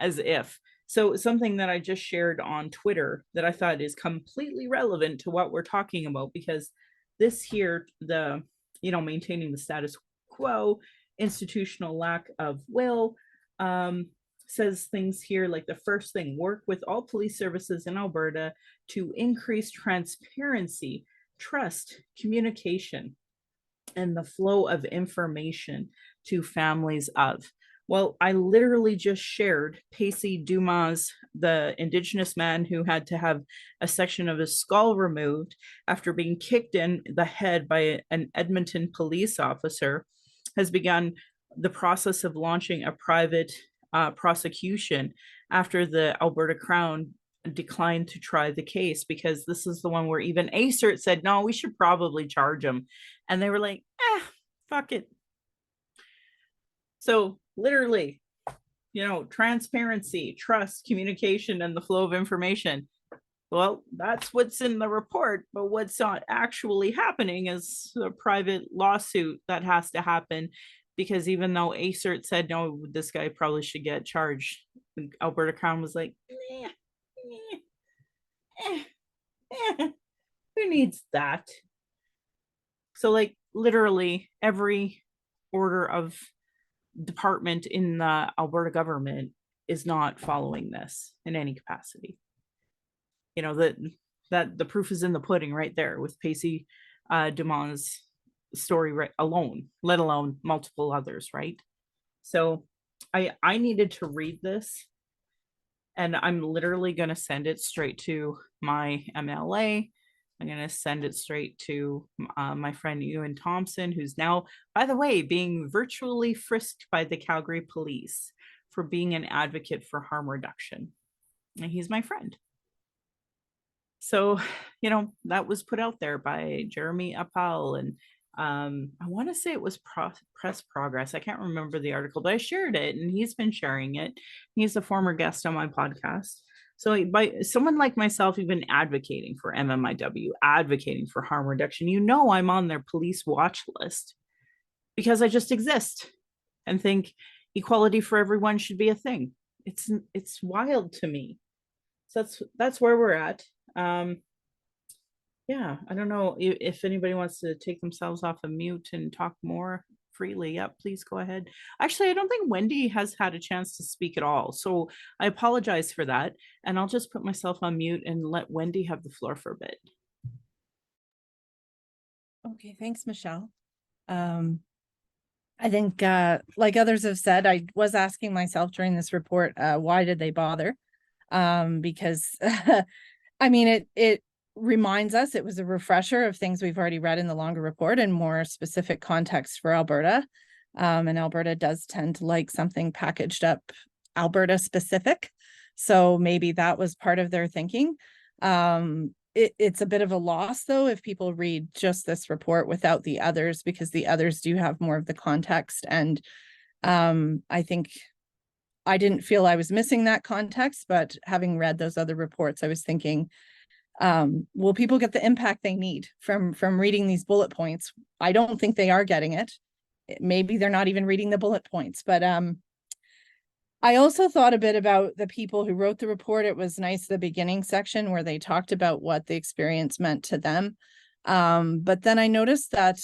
As if. So something that I just shared on Twitter that I thought is completely relevant to what we're talking about, because this here, the, you know, maintaining the status quo, institutional lack of will, says things here like the first thing, work with all police services in Alberta to increase transparency, trust, communication, and the flow of information to families of. Well, I literally just shared Pacey Dumas, the Indigenous man who had to have a section of his skull removed after being kicked in the head by an Edmonton police officer, has begun the process of launching a private prosecution after the Alberta Crown declined to try the case, because this is the one where even ACERT said, no, we should probably charge him. And they were like, fuck it. So literally, you know, transparency, trust, communication, and the flow of information. Well, that's what's in the report, but what's not actually happening is a private lawsuit that has to happen, because even though ACERT said, no, this guy probably should get charged, Alberta Crown was like, who needs that? So like literally every order of department in the Alberta government is not following this in any capacity. You know, that the proof is in the pudding right there with Pacey Dumas' story right alone, let alone multiple others, right? So I needed to read this, and I'm literally going to send it straight to my MLA. I'm going to send it straight to my friend Ewan Thompson, who's now, by the way, being virtually frisked by the Calgary police for being an advocate for harm reduction. And he's my friend. So, you know, that was put out there by Jeremy Appel, and I want to say it was Press Progress. I can't remember the article, but I shared it, and he's been sharing it. He's a former guest on my podcast. So by someone like myself, even advocating for MMIW, advocating for harm reduction, you know, I'm on their police watch list because I just exist and think equality for everyone should be a thing. It's wild to me. So that's where we're at. Yeah, I don't know if anybody wants to take themselves off of mute and talk more freely. Yep, please go ahead. Actually, I don't think Wendy has had a chance to speak at all, so I apologize for that, and I'll just put myself on mute and let Wendy have the floor for a bit. Okay, thanks, Michelle. I think, like others have said, I was asking myself during this report, why did they bother? Because I mean, it reminds us, it was a refresher of things we've already read in the longer report and more specific context for Alberta. And Alberta does tend to like something packaged up Alberta specific. So maybe that was part of their thinking. It's a bit of a loss though, if people read just this report without the others, because the others do have more of the context. And I think I didn't feel I was missing that context, but having read those other reports, I was thinking, will people get the impact they need from reading these bullet points? I don't think they are getting it. Maybe they're not even reading the bullet points, but I also thought a bit about the people who wrote the report. It was nice, the beginning section where they talked about what the experience meant to them. But then I noticed that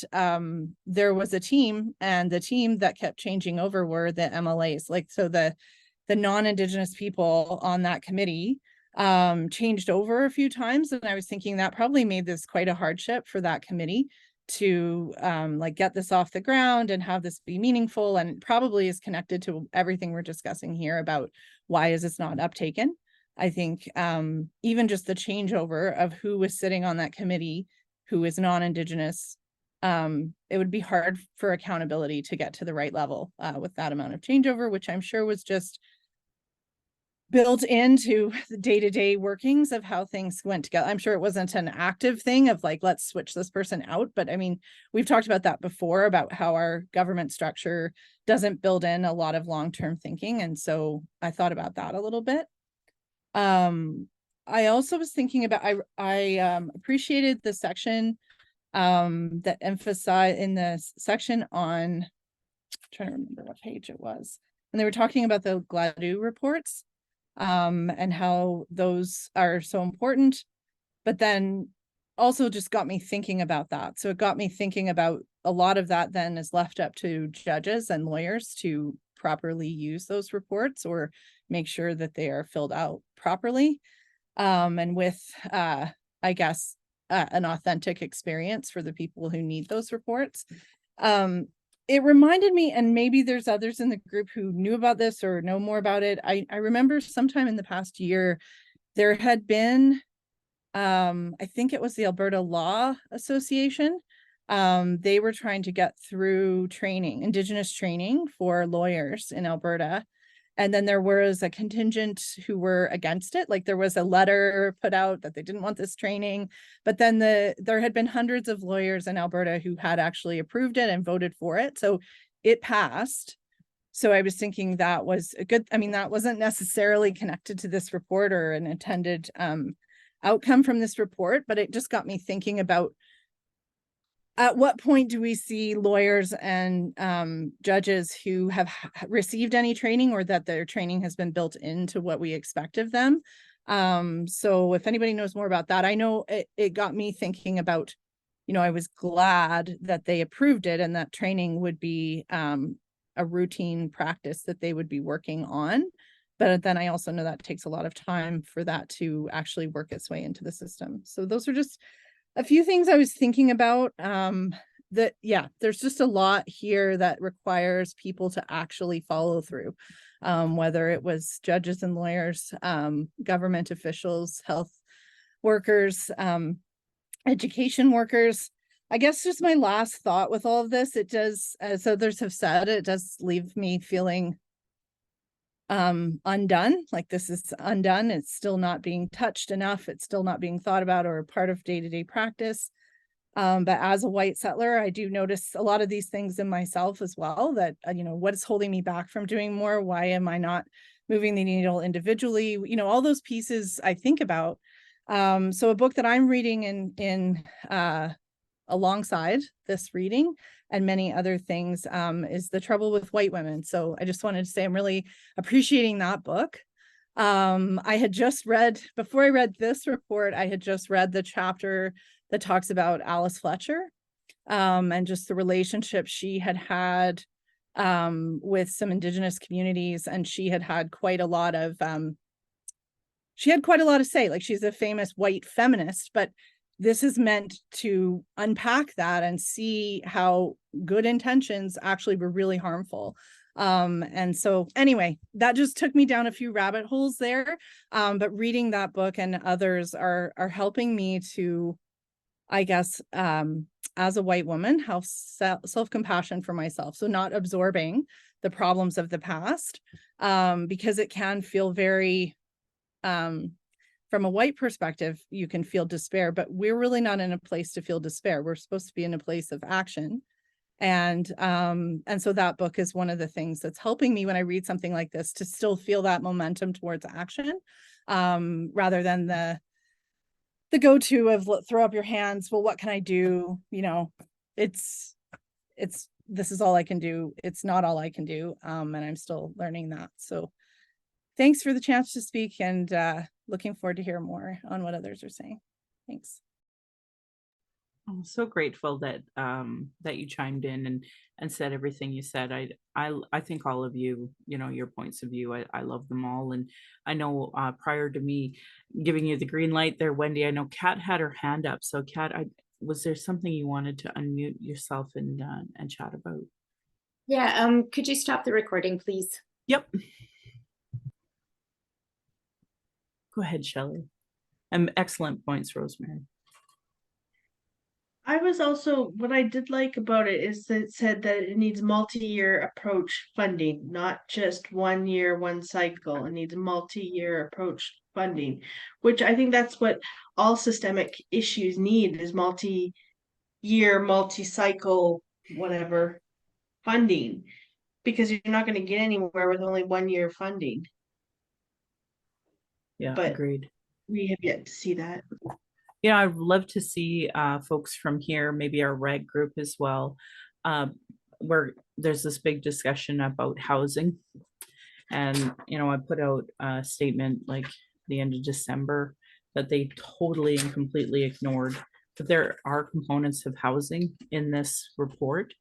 there was a team, and the team that kept changing over were the MLAs. Like, so the non-Indigenous people on that committee changed over a few times. And I was thinking that probably made this quite a hardship for that committee to like get this off the ground and have this be meaningful, and probably is connected to everything we're discussing here about why is this not uptaken. I think even just the changeover of who was sitting on that committee, who is non-Indigenous, it would be hard for accountability to get to the right level with that amount of changeover, which I'm sure was just built into the day-to-day workings of how things went together. I'm sure it wasn't an active thing of like, let's switch this person out. But I mean, we've talked about that before, about how our government structure doesn't build in a lot of long-term thinking. And so I thought about that a little bit. I also was thinking about, I appreciated the section that emphasized in the section on, I'm trying to remember what page it was. And they were talking about the GLADU reports and how those are so important, but then also just got me thinking about that. So it got me thinking about a lot of that then is left up to judges and lawyers to properly use those reports or make sure that they are filled out properly. And with, I guess, an authentic experience for the people who need those reports. It reminded me, and maybe there's others in the group who knew about this or know more about it. I remember sometime in the past year, there had been, I think it was the Alberta Law Association. They were trying to get through training, Indigenous training for lawyers in Alberta. And then there was a contingent who were against it. Like there was a letter put out that they didn't want this training, but then there had been hundreds of lawyers in Alberta who had actually approved it and voted for it. So it passed. So I was thinking that was a good, I mean, that wasn't necessarily connected to this report or an intended outcome from this report, but it just got me thinking about at what point do we see lawyers and judges who have received any training or that their training has been built into what we expect of them? So if anybody knows more about that, I know it got me thinking about, you know, I was glad that they approved it and that training would be a routine practice that they would be working on. But then I also know that takes a lot of time for that to actually work its way into the system. So those are just a few things I was thinking about. That, yeah, there's just a lot here that requires people to actually follow through, whether it was judges and lawyers, government officials, health workers, education workers. I guess just my last thought with all of this, it does, as others have said, it does leave me feeling undone. Like this is undone. It's still not being touched enough. It's still not being thought about or part of day-to-day practice. But as a white settler, I do notice a lot of these things in myself as well, that, you know, what is holding me back from doing more? Why am I not moving the needle individually? You know, all those pieces I think about. So a book that I'm reading in alongside this reading and many other things is The Trouble with White Women. So I just wanted to say I'm really appreciating that book. I had just read, before I read this report, I had just read the chapter that talks about Alice Fletcher and just the relationship she had with some Indigenous communities. And she had quite a lot of say. Like she's a famous white feminist, but this is meant to unpack that and see how good intentions actually were really harmful. And so anyway, that just took me down a few rabbit holes there. But reading that book and others are helping me to, I guess, as a white woman, have self-compassion for myself. So not absorbing the problems of the past, because it can feel very, from a white perspective, you can feel despair, but we're really not in a place to feel despair. We're supposed to be in a place of action. And so that book is one of the things that's helping me when I read something like this to still feel that momentum towards action, rather than the go-to of throw up your hands. Well, what can I do? You know, this is all I can do. It's not all I can do. And I'm still learning that. So thanks for the chance to speak, and looking forward to hear more on what others are saying. Thanks. I'm so grateful that that you chimed in and said everything you said. I think all of you, you know, your points of view, I love them all. And I know prior to me giving you the green light there, Wendy, I know Kat had her hand up. So Kat, was there something you wanted to unmute yourself and chat about? Yeah, could you stop the recording, please? Yep. Go ahead, Shelley. Excellent points, Rosemary. I was also, what I did like about it is that it said that it needs multi-year approach funding, not just 1 year, one cycle. It needs multi-year approach funding, which I think that's what all systemic issues need is multi-year, multi-cycle, whatever funding, because you're not going to get anywhere with only 1 year funding. Yeah, But agreed. we have yet to see that. Yeah, I'd love to see folks from here, maybe our reg group as well, where there's this big discussion about housing. And, you know, I put out a statement like the end of December that they totally and completely ignored. But there are components of housing in this report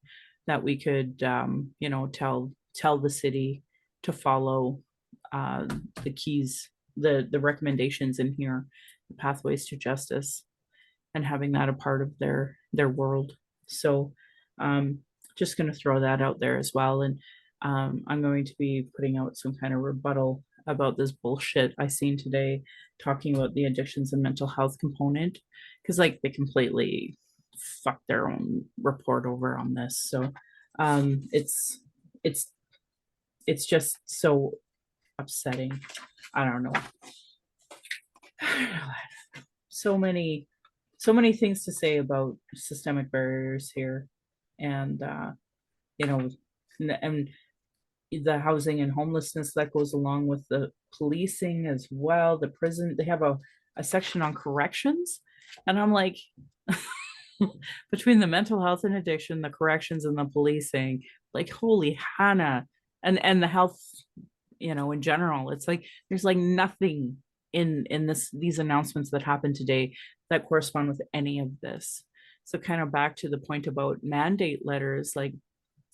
that we could, you know, tell the city to follow the keys, the recommendations in here, the pathways to justice, and having that a part of their world. So just going to throw that out there as well. And I'm going to be putting out some kind of rebuttal about this bullshit I seen today talking about the addictions and mental health component, because like they completely fucked their own report over on this. So it's just so upsetting. I don't know. So many things to say about systemic barriers here, and you know, and the housing and homelessness that goes along with the policing as well. The prison, they have a section on corrections, and I'm like, between the mental health and addiction, the corrections, and the policing, like holy Hannah, and the health, you know, in general, it's like there's like nothing in these announcements that happened today that correspond with any of this. So kind of back to the point about mandate letters, like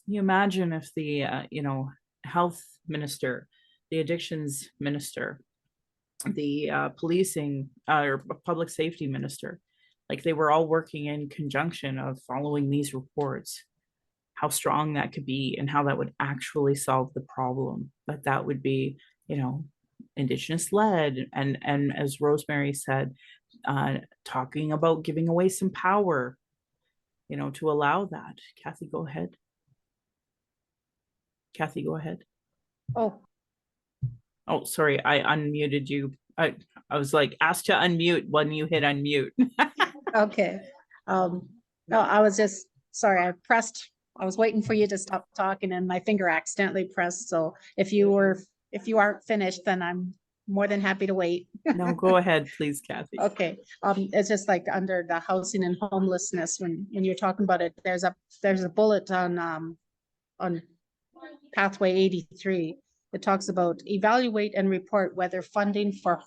you imagine if the you know, health minister, the addictions minister, the policing or public safety minister, like they were all working in conjunction of following these reports, how strong that could be and how that would actually solve the problem. But that would be, you know, Indigenous led, and as Rosemary said, talking about giving away some power, you know, to allow that. Kathy, go ahead. Kathy, go ahead. Oh, Oh, sorry, I unmuted you. I was like asked to unmute when you hit unmute. okay. No, I was just, sorry, I was waiting for you to stop talking and my finger accidentally pressed. So if you aren't finished, then I'm more than happy to wait. No, go ahead, please, Kathy. Okay, it's just like under the housing and homelessness, when you're talking about it, there's a bullet on pathway 83. It talks about evaluate and report whether funding for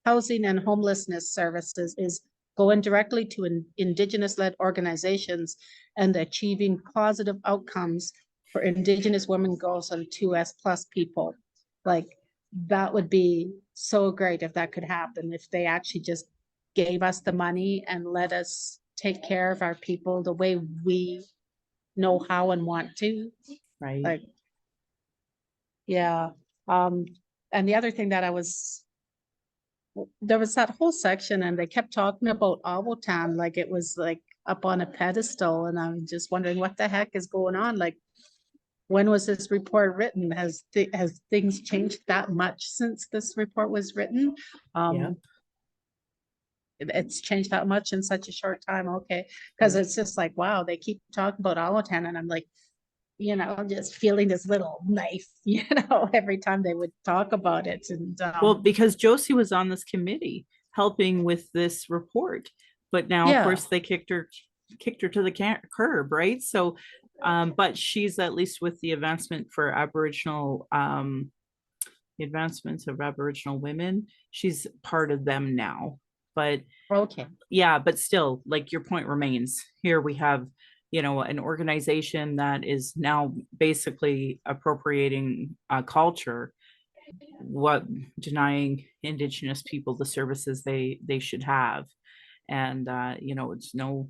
housing and homelessness services is going directly to Indigenous-led organizations and achieving positive outcomes for Indigenous women, girls, and 2S+ people. Like, that would be so great if that could happen, if they actually just gave us the money and let us take care of our people the way we know how and want to. Right. Like, yeah. And the other thing that there was that whole section and they kept talking about Avotan like it was like up on a pedestal, and I'm just wondering what the heck is going on. Like, when was this report written? Has things changed that much since this report was written? Yeah. It's changed that much in such a short time. Okay, because it's just like, wow, they keep talking about Avotan, and I'm like, you know, just feeling this little knife, you know, every time they would talk about it. And well, because Josie was on this committee helping with this report, but now of Yeah. course they kicked her to the curb, right? So but she's at least with the advancement for Aboriginal the advancements of Aboriginal women, she's part of them now. But okay, yeah, but still, like, your point remains. Here we have, you know, an organization that is now basically appropriating a culture, what denying Indigenous people the services they should have. And you know, it's no,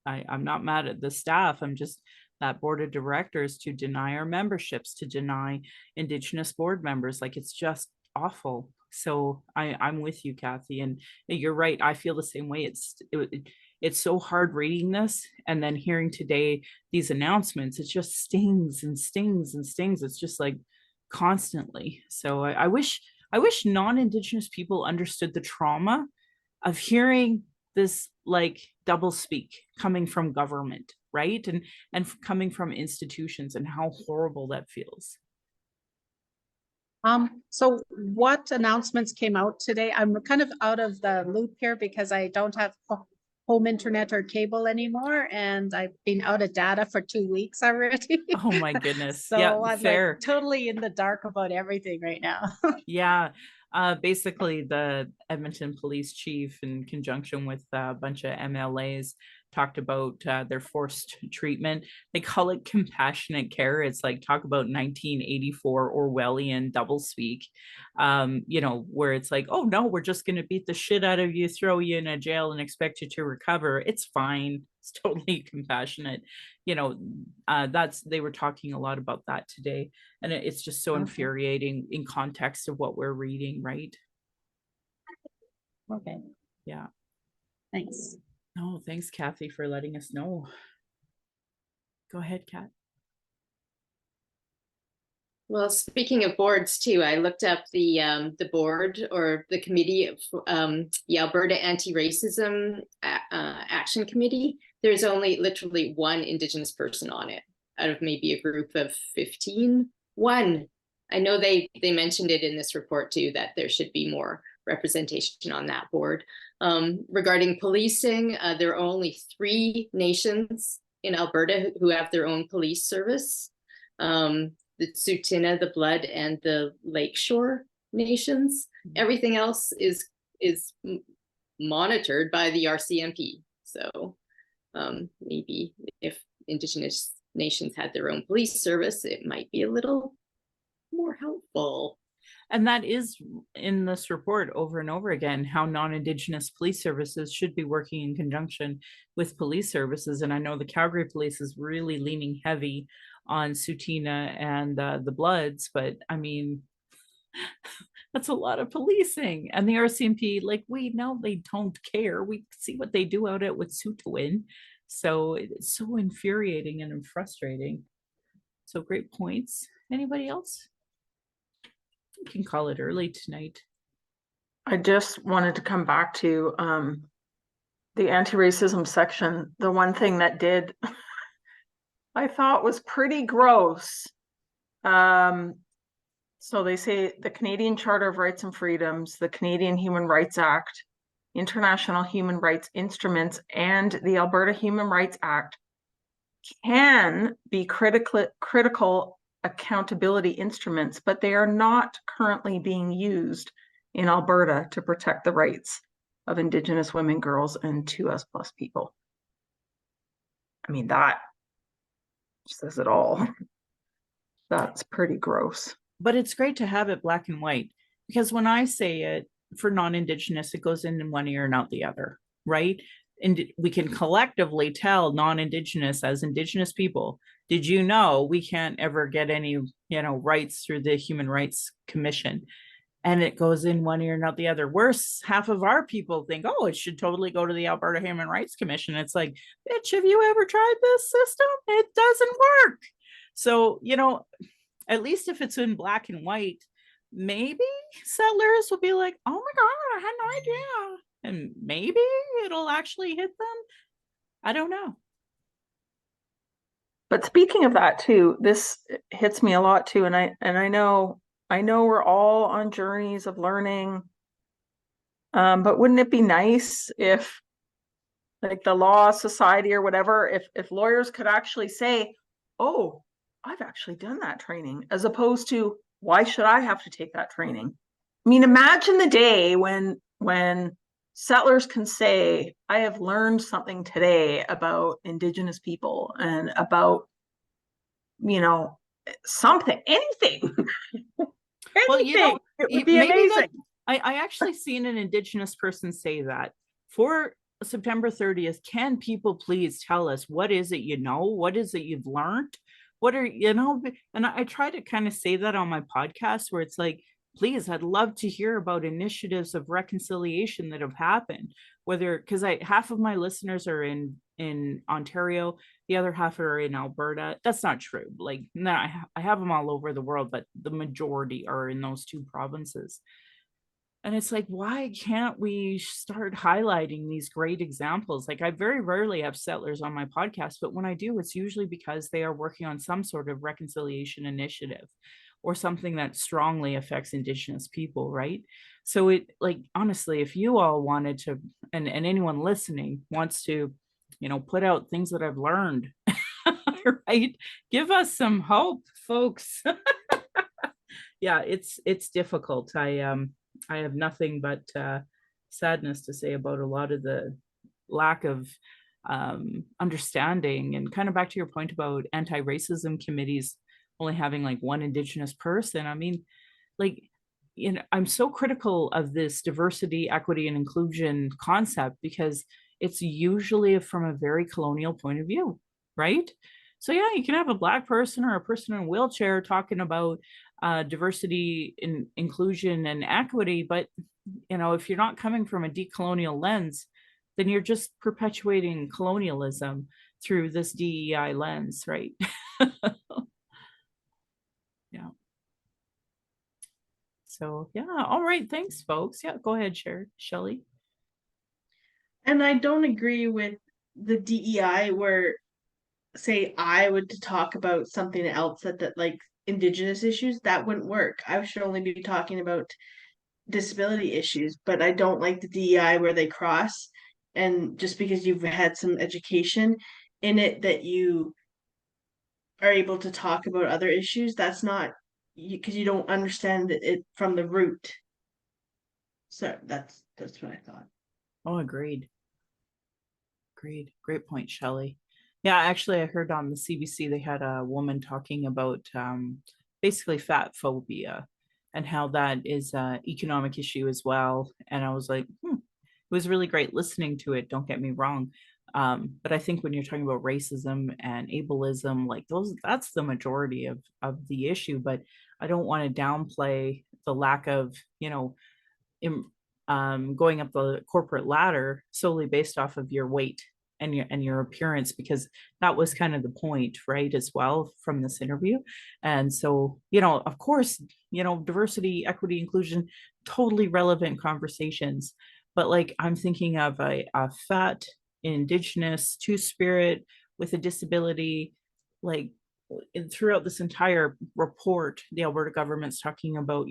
I'm not mad at the staff. I'm just that board of directors to deny our memberships, to deny Indigenous board members, like it's just awful. So I'm with you, Kathy, and you're right. I feel the same way. It's so hard reading this and then hearing today these announcements. It just stings and stings and stings. It's just like constantly. So I wish non-Indigenous people understood the trauma of hearing this like double speak coming from government, right? And coming from institutions, and how horrible that feels. So what announcements came out today? I'm kind of out of the loop here because I don't have home internet or cable anymore, and I've been out of data for 2 weeks already. Oh my goodness. So Yeah, I'm fair. like totally in the dark about everything right now. Yeah. Basically, the Edmonton police chief, in conjunction with a bunch of MLAs, talked about their forced treatment. They call it compassionate care. It's like, talk about 1984 Orwellian doublespeak, where it's like, oh no, we're just going to beat the shit out of you, throw you in a jail, and expect you to recover. It's fine. It's totally compassionate. They were talking a lot about that today. And it's just so infuriating in context of what we're reading, right? Okay. Yeah. Thanks. No, thanks, Kathy, for letting us know. Go ahead, Kat. Well, speaking of boards too, I looked up the board or the committee of the Alberta Anti-Racism Action Committee. There's only literally one Indigenous person on it out of maybe a group of 15. One. I know they mentioned it in this report too, that there should be more representation on that board. Regarding policing, there are only 3 nations in Alberta who have their own police service. The Tsuut'ina, the Blood, and the Lakeshore nations. Everything else is monitored by the RCMP. So maybe if Indigenous nations had their own police service, it might be a little more helpful. And that is in this report over and over again, how non-Indigenous police services should be working in conjunction with police services. And I know the Calgary Police is really leaning heavy on Tsuut'ina and the Bloods, but I mean, that's a lot of policing. And the RCMP, like, we know they don't care. We see what they do out at Wet'suwet'en. So it's so infuriating and frustrating. So great points. Anybody else? We can call it early tonight. I just wanted to come back to the anti-racism section. The one thing that I thought was pretty gross. So they say the Canadian Charter of Rights and Freedoms, the Canadian Human Rights Act, International Human Rights Instruments, and the Alberta Human Rights Act can be critical accountability instruments, but they are not currently being used in Alberta to protect the rights of Indigenous women, girls, and 2S+ people. I mean, that says it all. That's pretty gross. But it's great to have it black and white, because when I say it for non-Indigenous, it goes in one ear and out the other, right? And we can collectively tell non-Indigenous as Indigenous people, did you know we can't ever get any, rights through the Human Rights Commission? And it goes in one ear and out the other. Worse, half of our people think, oh, it should totally go to the Alberta Human Rights Commission. It's like, bitch, have you ever tried this system? It doesn't work. So, at least if it's in black and white, maybe settlers will be like, oh my God, I had no idea. And maybe it'll actually hit them. I don't know. But speaking of that too, this hits me a lot too. And I know we're all on journeys of learning. But wouldn't it be nice if, like, the law society or whatever, if lawyers could actually say, oh, I've actually done that training, as opposed to, why should I have to take that training? I mean, imagine the day when settlers can say, I have learned something today about Indigenous people and about, something, anything. Well, Anything. It would be maybe amazing. I actually seen an Indigenous person say that for September 30th. Can people please tell us, what is it you know? What is it you've learned? What are, and I try to kind of say that on my podcast, where it's like, please, I'd love to hear about initiatives of reconciliation that have happened, whether, because half of my listeners are in Ontario, the other half are in Alberta. That's not true. Like, no, I have them all over the world, but the majority are in those two provinces. And it's like, why can't we start highlighting these great examples? Like, I very rarely have settlers on my podcast, but when I do, it's usually because they are working on some sort of reconciliation initiative or something that strongly affects Indigenous people, right? So it, like, honestly, if you all wanted to, and anyone listening wants to, put out things that I've learned, right? Give us some hope, folks. Yeah, it's difficult. I have nothing but sadness to say about a lot of the lack of understanding, and kind of back to your point about anti-racism committees only having like one Indigenous person. I mean, like, I'm so critical of this diversity, equity, and inclusion concept because it's usually from a very colonial point of view, right? So yeah, you can have a Black person or a person in a wheelchair talking about diversity, inclusion, and equity, but if you're not coming from a decolonial lens, then you're just perpetuating colonialism through this DEI lens, right? Yeah. So yeah, all right, thanks, folks. Yeah, go ahead, Shelley. And I don't agree with the DEI where, say, I would to talk about something else that like Indigenous issues, that wouldn't work. I should only be talking about disability issues, but I don't like the DEI where they cross. And just because you've had some education in it that you are able to talk about other issues, that's not because you don't understand it from the root. So that's what I thought. Oh, agreed. Great point, Shelley. Yeah, actually, I heard on the CBC they had a woman talking about basically fat phobia and how that is an economic issue as well. And I was like, it was really great listening to it. Don't get me wrong. But I think when you're talking about racism and ableism, like that's the majority of the issue. But I don't want to downplay the lack of, going up the corporate ladder solely based off of your weight and your appearance, because that was kind of the point, right, as well, from this interview. And so, of course, diversity, equity, inclusion, totally relevant conversations. But like, I'm thinking of a fat Indigenous Two-Spirit with a disability, like, throughout this entire report, the Alberta government's talking about,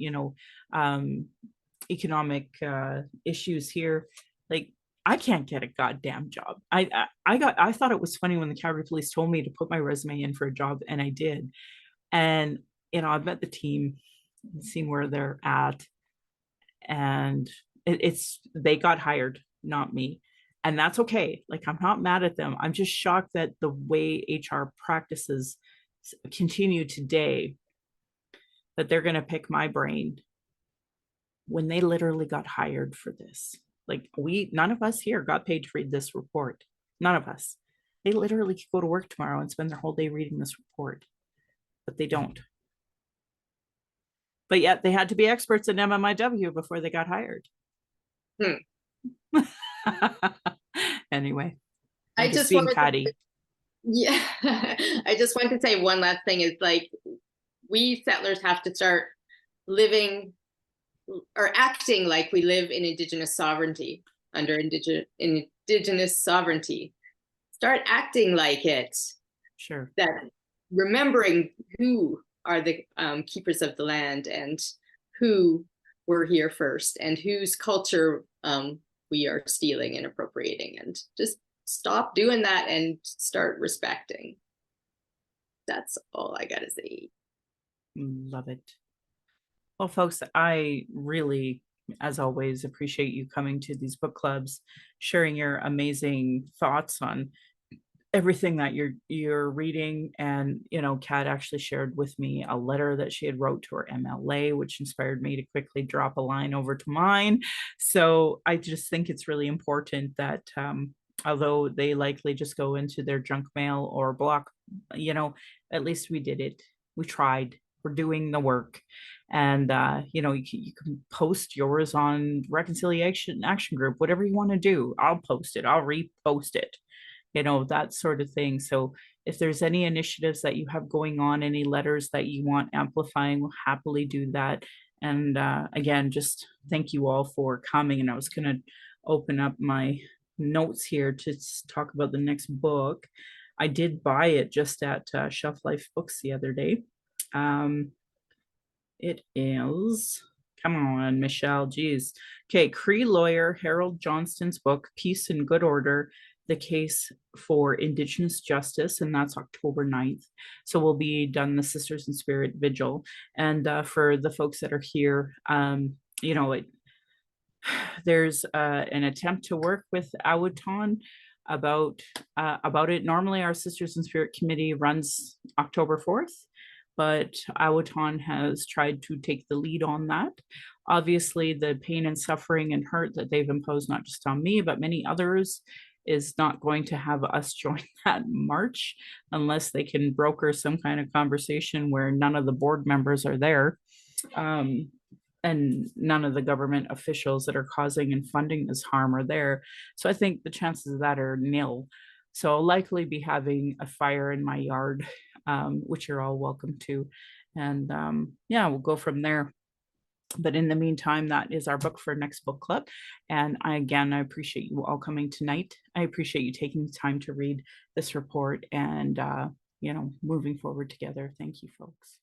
economic issues here. Like, I can't get a goddamn job. I thought it was funny when the Calgary Police told me to put my resume in for a job, and I did. And I've met the team, seen where they're at, and they got hired, not me. And that's okay. Like, I'm not mad at them. I'm just shocked that the way HR practices continue today, that they're going to pick my brain when they literally got hired for this. Like, none of us here got paid to read this report. None of us. They literally could go to work tomorrow and spend their whole day reading this report, but they don't. But yet they had to be experts in MMIW before they got hired. Anyway, I I'm just being wanted catty. Yeah, I just want to say one last thing is, like, we settlers have to start living or acting like we live in Indigenous sovereignty, under Indigenous sovereignty. Start acting like it. Sure. That remembering who are the keepers of the land and who were here first and whose culture we are stealing and appropriating, and just stop doing that and start respecting. That's all I gotta say. Love it. Well, folks, I really, as always, appreciate you coming to these book clubs, sharing your amazing thoughts on everything that you're reading. And Kat actually shared with me a letter that she had wrote to her MLA, which inspired me to quickly drop a line over to mine. So I just think it's really important that although they likely just go into their junk mail or block, at least we did it. We tried. we're doing the work. And you know, you can post yours on reconciliation action group, whatever you want to do. I'll post it, I'll repost it, you know, that sort of thing. So if there's any initiatives that you have going on, any letters that you want amplifying, we'll happily do that. And again, just thank you all for coming. And I was going to open up my notes here to talk about the next book. I did buy it just at Shelf Life Books the other day. It is, come on, Michelle, geez. Okay, Cree lawyer Harold Johnston's book, Peace and Good Order, The Case for Indigenous Justice, and that's October 9th. So we'll be done the Sisters in Spirit Vigil. And for the folks that are here, you know, there's an attempt to work with Awaton about it. Normally our Sisters in Spirit Committee runs October 4th, but Awaton has tried to take the lead on that. Obviously, the pain and suffering and hurt that they've imposed, not just on me, but many others, is not going to have us join that march unless they can broker some kind of conversation where none of the board members are there. And none of the government officials that are causing and funding this harm are there. So I think the chances of that are nil. So I'll likely be having a fire in my yard, which you're all welcome to. And yeah, we'll go from there. But in the meantime, that is our book for next book club. And I appreciate you all coming tonight. I appreciate you taking the time to read this report and, you know, moving forward together. Thank you, folks.